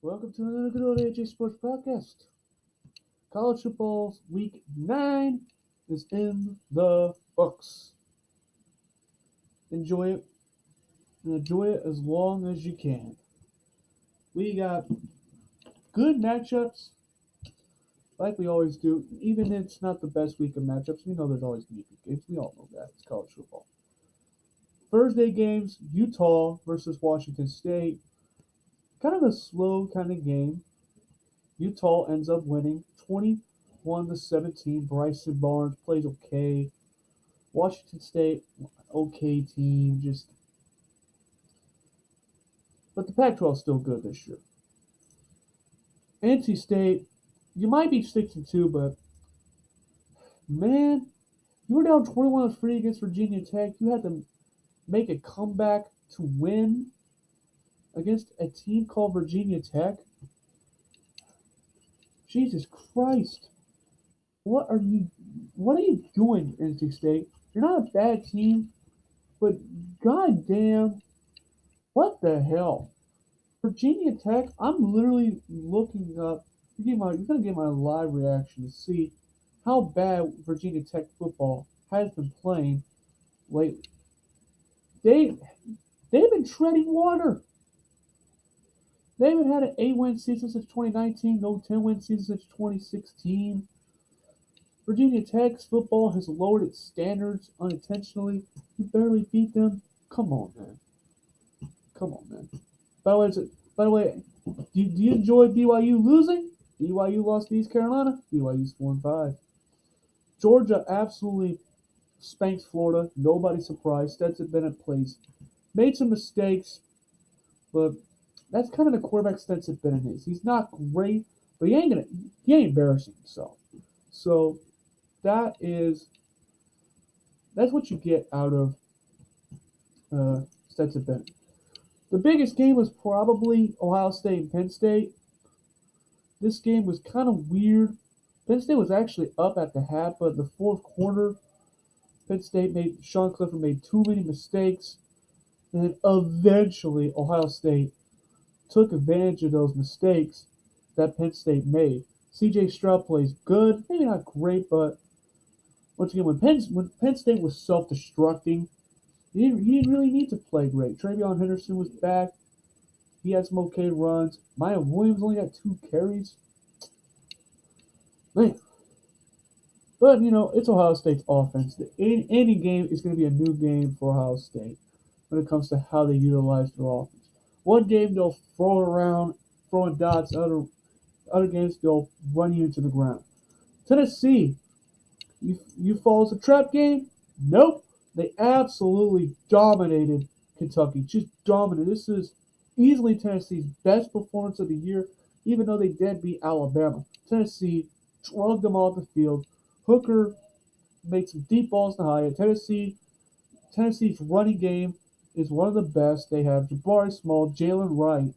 Welcome to another good old AJ Sports Podcast. College football's week 9 is in the books. Enjoy it, and enjoy it as long as you can. We got good matchups, like we always do. Even if it's not the best week of matchups, we know there's always going to be good games. We all know that. It's college football. Thursday games, Utah versus Washington State. Kind of a slow kind of game. Utah ends up winning 21-17. Bryson Barnes plays okay. Washington State, okay team, but the Pac-12 is still good this year. NC State, you might be 6-2, but man, you were down 21-3 against Virginia Tech. You had to make a comeback to win against a team called Virginia Tech. Jesus Christ. What are you doing, NC State? You're not a bad team, but goddamn, what the hell? Virginia Tech, I'm literally looking up. You're gonna get my live reaction to see how bad Virginia Tech football has been playing lately. They've been treading water. They haven't had an 8-win season since 2019, no 10-win season since 2016. Virginia Tech's football has lowered its standards unintentionally. You barely beat them. Come on, man. Come on, man. By the way, do you enjoy BYU losing? BYU lost to East Carolina. BYU's 4-5. Georgia absolutely spanks Florida. Nobody's surprised. Stetson Bennett plays. Made some mistakes, but that's kind of the quarterback Stetson Bennett is. He's not great, but he ain't embarrassing himself. So that's what you get out of Stetson Bennett. The biggest game was probably Ohio State and Penn State. This game was kind of weird. Penn State was actually up at the half, but in the fourth quarter, Sean Clifford made too many mistakes, and eventually Ohio State took advantage of those mistakes that Penn State made. C.J. Stroud plays good, maybe not great, but once again, when Penn State was self-destructing, he didn't really need to play great. Travion Henderson was back. He had some okay runs. Maya Williams only got 2 carries. Man. But, it's Ohio State's offense. Any game is going to be a new game for Ohio State when it comes to how they utilize their offense. One game, they'll throw around, throwing dots. Other games, they'll run you into the ground. Tennessee, you fall as a trap game? Nope. They absolutely dominated Kentucky. Just dominated. This is easily Tennessee's best performance of the year, even though they did beat Alabama. Tennessee drugged them off the field. Hooker made some deep balls to Hyatt. Tennessee's running game is one of the best. They have Jabari Small, Jalen Wright,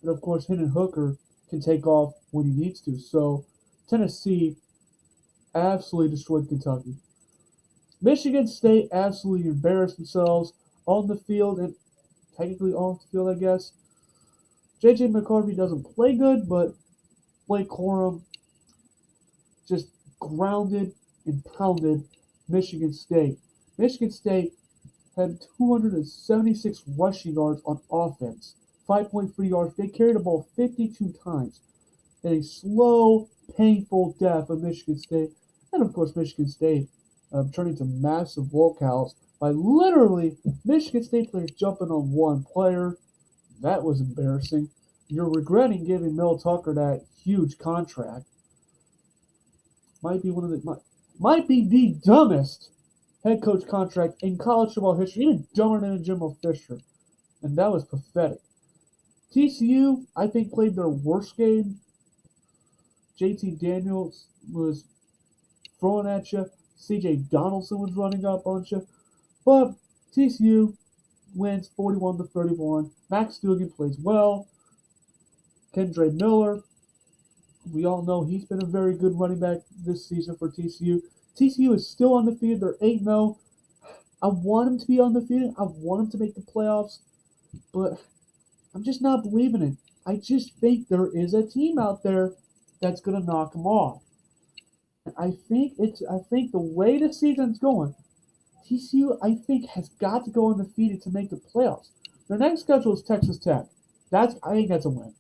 and of course Hendon Hooker can take off when he needs to. So Tennessee absolutely destroyed Kentucky. Michigan State absolutely embarrassed themselves on the field and technically off the field, I guess. J.J. McCarthy doesn't play good, but Blake Corum just grounded and pounded Michigan State. Michigan State had 276 rushing yards on offense, 5.3 yards. They carried the ball 52 times. And a slow, painful death of Michigan State. And of course, Michigan State turning to massive walkouts by literally Michigan State players jumping on one player. That was embarrassing. You're regretting giving Mel Tucker that huge contract. Might be the dumbest head coach contract in college football history, even dumber than Jimbo Fisher. And that was pathetic. TCU, I think, played their worst game. JT Daniels was throwing at you. CJ Donaldson was running up on you. But TCU wins 41-31. Max Duggan plays well. Kendre Miller, we all know he's been a very good running back this season for TCU. TCU is still undefeated. They're 8-0. I want him to be undefeated. I want him to make the playoffs, but I'm just not believing it. I just think there is a team out there that's gonna knock them off. And I think the way the season's going, TCU I think has got to go undefeated to make the playoffs. Their next schedule is Texas Tech. I think that's a win.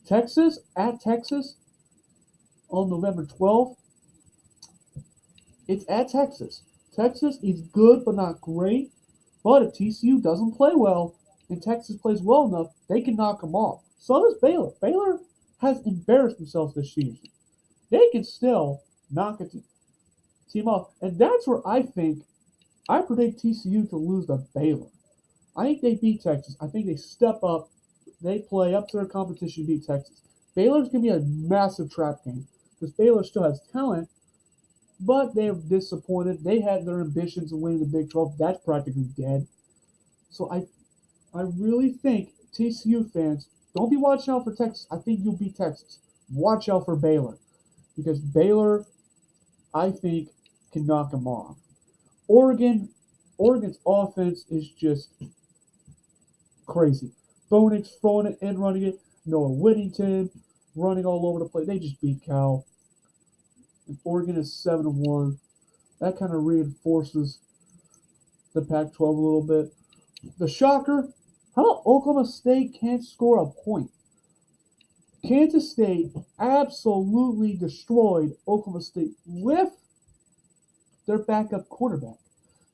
Texas at Texas on November 12th. It's at Texas. Texas is good but not great. But if TCU doesn't play well and Texas plays well enough, they can knock them off. So does Baylor. Baylor has embarrassed themselves this season. They can still knock a team off. And that's where I predict TCU to lose to Baylor. I think they beat Texas. I think they step up. They play up to their competition to beat Texas. Baylor's going to be a massive trap game because Baylor still has talent, but they're disappointed. They had their ambitions of winning the Big 12. That's practically dead. So I really think TCU fans, don't be watching out for Texas. I think you'll beat Texas. Watch out for Baylor because Baylor, I think, can knock them off. Oregon, Oregon's offense is just crazy. Bonix throwing it and running it. Noah Whittington running all over the place. They just beat Cal. And Oregon is 7-1. That kind of reinforces the Pac-12 a little bit. The shocker, how about Oklahoma State can't score a point? Kansas State absolutely destroyed Oklahoma State with their backup quarterback.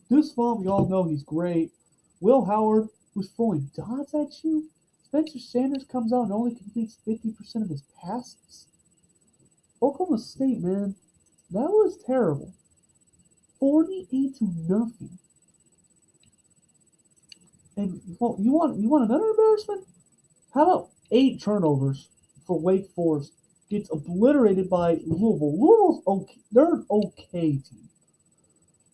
Deuce Vaughn, we all know he's great. Will Howard was throwing dots at you. Spencer Sanders comes out and only completes 50% of his passes. Oklahoma State, man, that was terrible. 48-0. And well, you want another embarrassment? How about 8 turnovers for Wake Forest gets obliterated by Louisville? Louisville's okay; they're an okay team,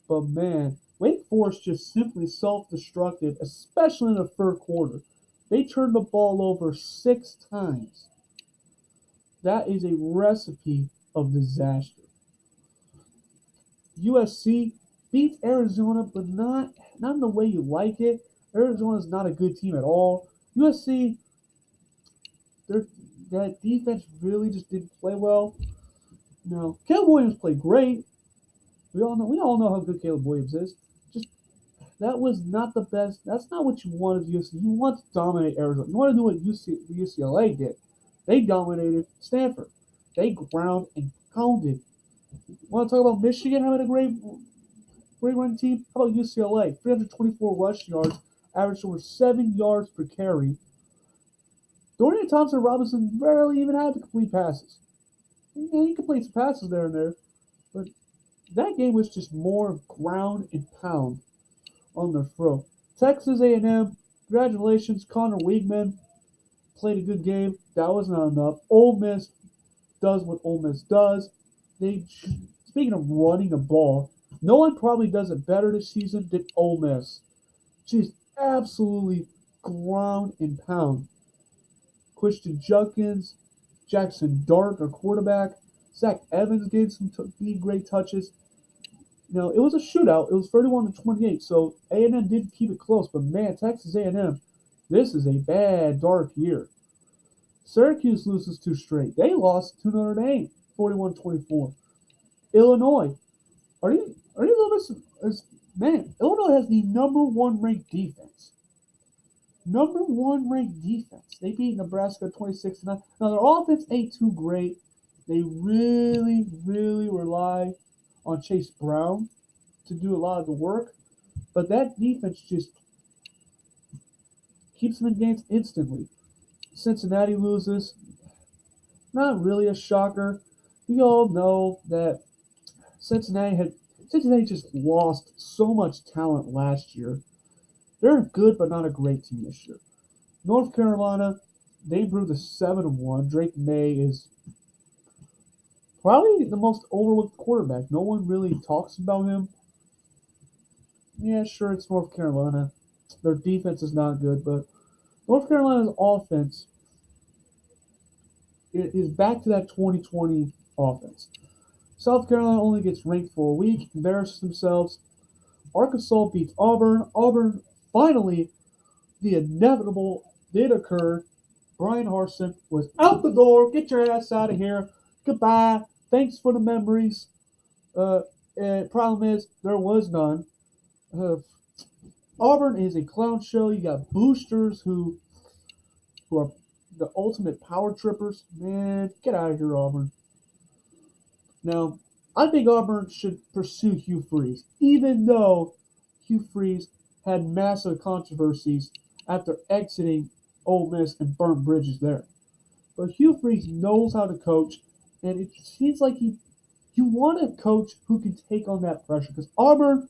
but man, Wake Forest just simply self-destructed, especially in the third quarter. They turned the ball over 6 times. That is a recipe of disaster. USC beats Arizona, but not in the way you like it. Arizona's not a good team at all. USC, that defense really just didn't play well. No, Caleb Williams played great. We all know how good Caleb Williams is. Just that was not the best. That's not what you want as USC. You want to dominate Arizona. You want to do what UCLA did. They dominated Stanford. They ground and pounded. Want to talk about Michigan having a great run team? How about UCLA? 324 rushing yards, averaged over 7 yards per carry. Dorian Thompson Robinson barely even had to complete passes. He completes passes there and there, but that game was just more ground and pound on their throat. Texas A&M, congratulations, Connor Weigman played a good game. That was not enough. Ole Miss does what Ole Miss does. Speaking of running the ball, no one probably does it better this season than Ole Miss. Just absolutely ground and pound. Christian Junkins, Jackson Dart, our quarterback. Zach Evans gave some great touches. It was a shootout. It was 31-28, so A&M did keep it close. But man, Texas A&M, this is a bad, dark year. Syracuse loses 2 straight. They lost to Notre Dame, 41-24. Illinois, are you a little bit? Man, Illinois has the number 1 ranked defense. Number 1 ranked defense. They beat Nebraska 26-9. Now their offense ain't too great. They really, really rely on Chase Brown to do a lot of the work. But that defense just keeps them in games instantly. Cincinnati loses. Not really a shocker. We all know that Cincinnati just lost so much talent last year. They're good, but not a great team this year. North Carolina, they improved to 7-1. Drake May is probably the most overlooked quarterback. No one really talks about him. Yeah, sure, it's North Carolina. Their defense is not good, but North Carolina's offense is back to that 2020 offense. South Carolina only gets ranked for a week, embarrasses themselves. Arkansas beats Auburn. Auburn, finally, the inevitable did occur. Brian Harsin was out the door. Get your ass out of here. Goodbye. Thanks for the memories. Uh, Problem is, there was none. Uh, Auburn is a clown show. You got boosters who are the ultimate power trippers. Man, get out of here, Auburn. Now, I think Auburn should pursue Hugh Freeze, even though Hugh Freeze had massive controversies after exiting Ole Miss and burned bridges there. But Hugh Freeze knows how to coach, and it seems like you want a coach who can take on that pressure because Auburn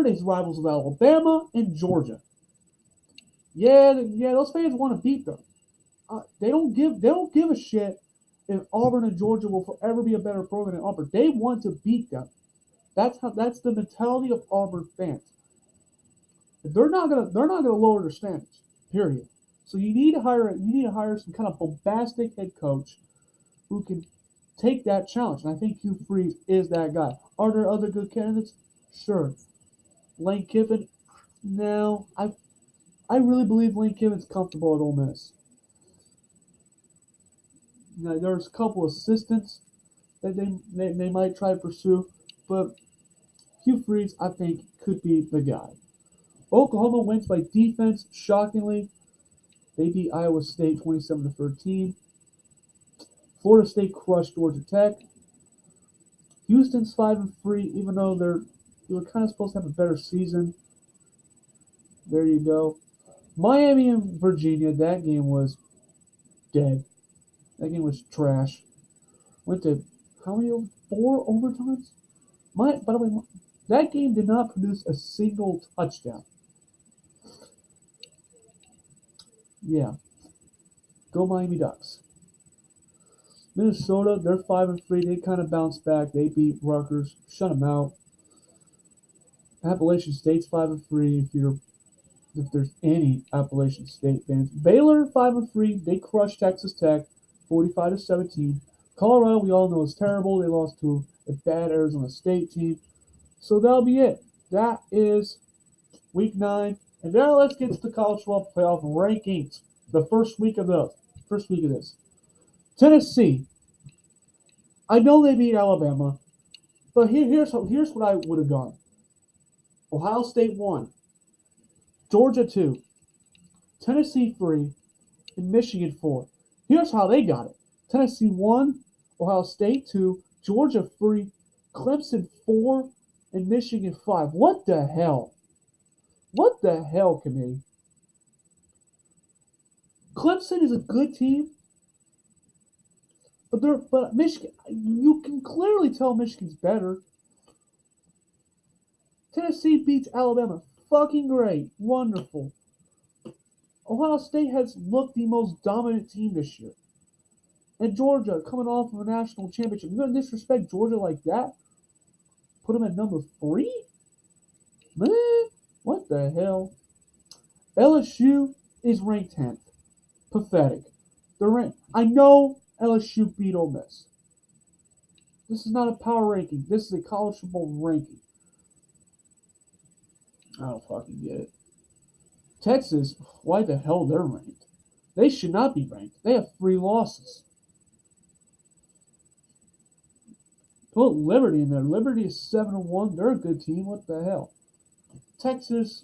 is rivals with Alabama and Georgia. Yeah, those fans want to beat them. They don't give a shit if Auburn and Georgia will forever be a better program than Auburn. They want to beat them. That's the mentality of Auburn fans. They're not gonna lower their standards. Period. So you need to hire some kind of bombastic head coach who can take that challenge. And I think Hugh Freeze is that guy. Are there other good candidates? Sure. Lane Kiffin? No. I really believe Lane Kiffin's comfortable at Ole Miss. Now, there's a couple assistants that they might try to pursue, but Hugh Freeze, I think, could be the guy. Oklahoma wins by defense, shockingly. They beat Iowa State 27-13. Florida State crushed Georgia Tech. Houston's 5-3, even though they were kind of supposed to have a better season. There you go. Miami and Virginia, that game was dead. That game was trash. Went to how many? 4 overtimes. By the way, that game did not produce a single touchdown. Yeah, go Miami Ducks. Minnesota, they're 5-3. They kind of bounced back. They beat Rutgers, shut them out. Appalachian State's 5-3. If there's any Appalachian State fans, Baylor 5-3. They crushed Texas Tech, 45-17. Colorado, we all know is terrible. They lost to a bad Arizona State team. So that'll be it. That is week 9. And now let's get to the college football playoff rankings. The first week of this. Tennessee. I know they beat Alabama, but here's what I would have gone. Ohio State 1, Georgia 2, Tennessee 3, and Michigan 4. Here's how they got it. Tennessee 1, Ohio State 2, Georgia 3, Clemson 4, and Michigan 5. What the hell? What the hell, committee? Clemson is a good team, but Michigan, you can clearly tell Michigan's better. Tennessee beats Alabama. Fucking great. Wonderful. Ohio State has looked the most dominant team this year. And Georgia, coming off of a national championship. You're going to disrespect Georgia like that? Put them at number 3? Man, what the hell? LSU is ranked 10th. Pathetic. They're ranked. I know LSU beat Ole Miss. This is not a power ranking. This is a college football ranking. I don't fucking get it. Texas, why the hell they're ranked? They should not be ranked. They have 3 losses. Put Liberty in there. Liberty is 7-1. They're a good team. What the hell? Texas,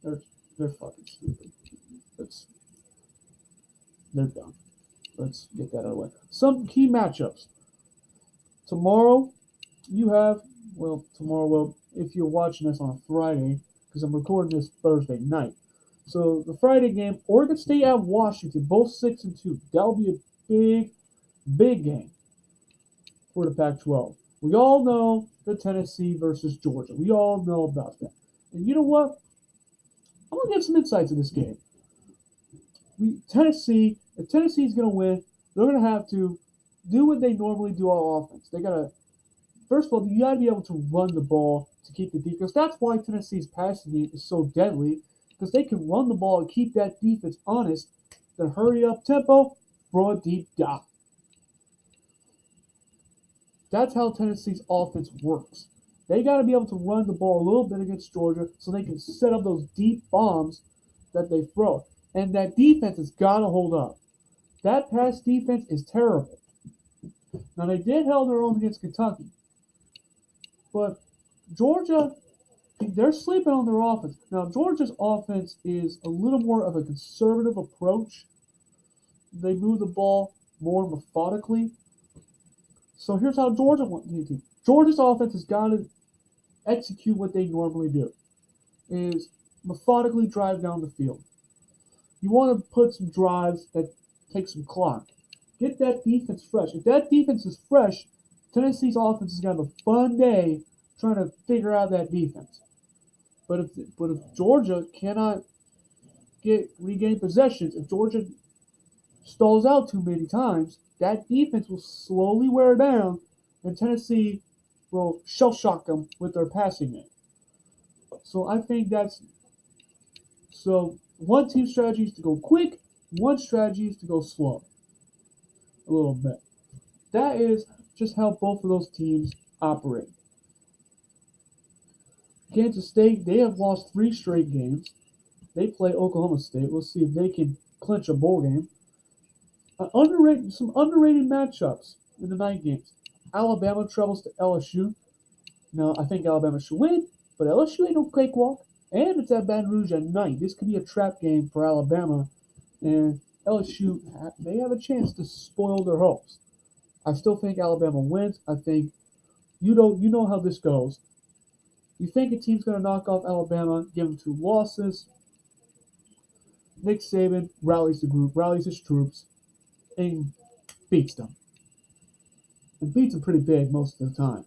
they're fucking stupid. They're done. Let's get that out of the way. Some key matchups. Tomorrow, if you're watching this on a Friday, because I'm recording this Thursday night. So the Friday game, Oregon State at Washington, both 6-2. That'll be a big, big game for the Pac-12. We all know the Tennessee versus Georgia. We all know about that. And you know what? I'm going to give some insights in this game. If Tennessee's going to win, they're going to have to do what they normally do on offense. They got to, first of all, you got to be able to run the ball to keep the defense. That's why Tennessee's passing game is so deadly, because they can run the ball and keep that defense honest. Then hurry up tempo, throw a deep dot. That's how Tennessee's offense works. They got to be able to run the ball a little bit against Georgia so they can set up those deep bombs that they throw. And that defense has got to hold up. That pass defense is terrible. Now, they did hold their own against Kentucky, but Georgia, they're sleeping on their offense. Now, Georgia's offense is a little more of a conservative approach. They move the ball more methodically. So here's how Georgia wants to do. Georgia's offense has got to execute what they normally do, is methodically drive down the field. You want to put some drives that take some clock. Get that defense fresh. If that defense is fresh, Tennessee's offense is going to have a fun day trying to figure out that defense. But if Georgia cannot regain possessions, if Georgia stalls out too many times, that defense will slowly wear down, and Tennessee will shell shock them with their passing game. So I think that's so. One team strategy is to go quick. One strategy is to go slow. A little bit. That is just how both of those teams operate. Kansas State, they have lost 3 straight games. They play Oklahoma State. We'll see if they can clinch a bowl game. Some underrated matchups in the night games. Alabama travels to LSU. Now, I think Alabama should win, but LSU ain't no cakewalk. And it's at Baton Rouge at night. This could be a trap game for Alabama. And LSU, they have a chance to spoil their hopes. I still think Alabama wins. I think you know how this goes. You think a team's going to knock off Alabama, give them 2 losses. Nick Saban rallies the group, rallies his troops, and beats them. And beats them pretty big most of the time.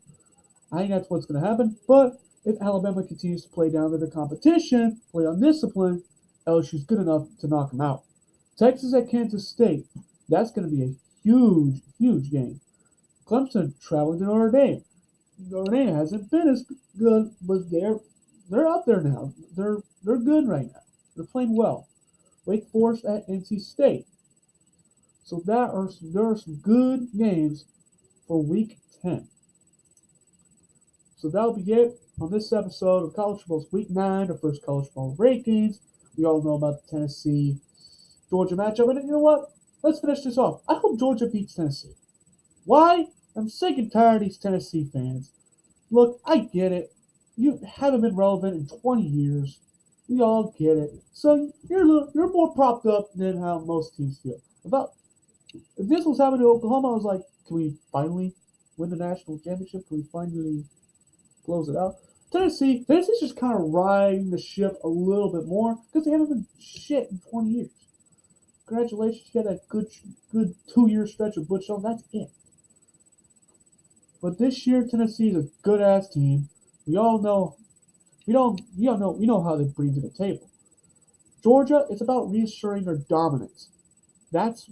I think that's what's going to happen. But if Alabama continues to play down to the competition, play undisciplined, LSU's good enough to knock them out. Texas at Kansas State. That's going to be a huge, huge game. Clemson traveling to Notre Dame. Notre Dame hasn't been as good, but they're up there now. They're good right now. They're playing well. Wake Forest at NC State. So there are some good games for Week 10. So that'll be it on this episode of College Football's Week 9, the first college football rankings. We all know about the Tennessee-Georgia matchup. And you know what? Let's finish this off. I hope Georgia beats Tennessee. Why? I'm sick and tired of these Tennessee fans. Look, I get it. You haven't been relevant in 20 years. We all get it. So you're more propped up than how most teams feel. If this was happening to Oklahoma, I was like, can we finally win the national championship? Can we finally close it out? Tennessee's just kind of riding the ship a little bit more because they haven't been shit in 20 years. Congratulations, you got that good 2-year stretch of Butch Jones. That's it. But this year, Tennessee is a good ass team. We all know. We know how they bring to the table. Georgia, it's about reassuring their dominance. That's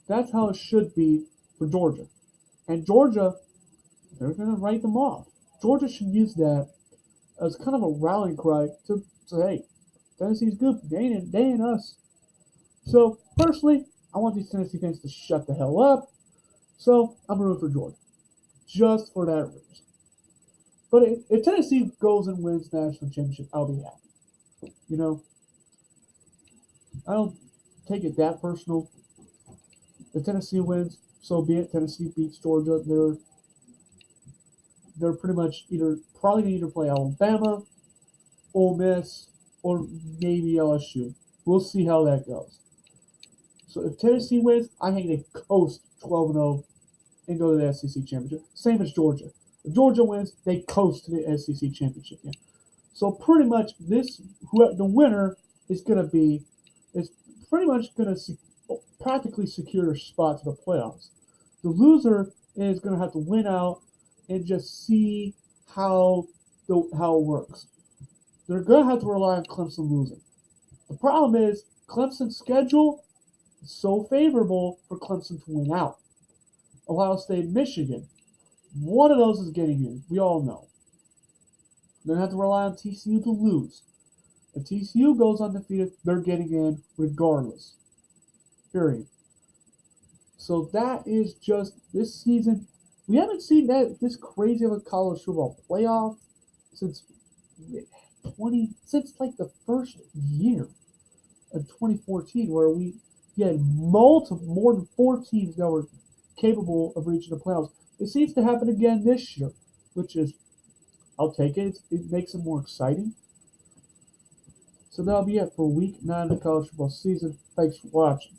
how it should be for Georgia. And Georgia, they're going to write them off. Georgia should use that as kind of a rallying cry to say, hey, Tennessee's good. They ain't us. So, personally, I want these Tennessee fans to shut the hell up. So, I'm rooting for Georgia. Just for that reason. But if Tennessee goes and wins the national championship, I'll be happy. You know, I don't take it that personal. If Tennessee wins, so be it. Tennessee beats Georgia. They're pretty much probably going to either play Alabama, Ole Miss, or maybe LSU. We'll see how that goes. So if Tennessee wins, I think they coast 12-0 and go to the SEC championship. Same as Georgia. If Georgia wins, they coast to the SEC championship game. So pretty much the winner is pretty much going to practically secure their spot to the playoffs. The loser is going to have to win out and just see how it works. They're going to have to rely on Clemson losing. The problem is Clemson's schedule is so favorable for Clemson to win out. Ohio State, Michigan. One of those is getting in. We all know. They're going to have to rely on TCU to lose. If TCU goes undefeated, they're getting in regardless. Period. So that is just this season. We haven't seen this crazy of a college football playoff since since like the first year of 2014, where we had multiple more than four teams that were capable of reaching the playoffs. It seems to happen again this year, which is I'll take it. It makes it more exciting. So that'll be it for week 9 of the college football season. Thanks for watching.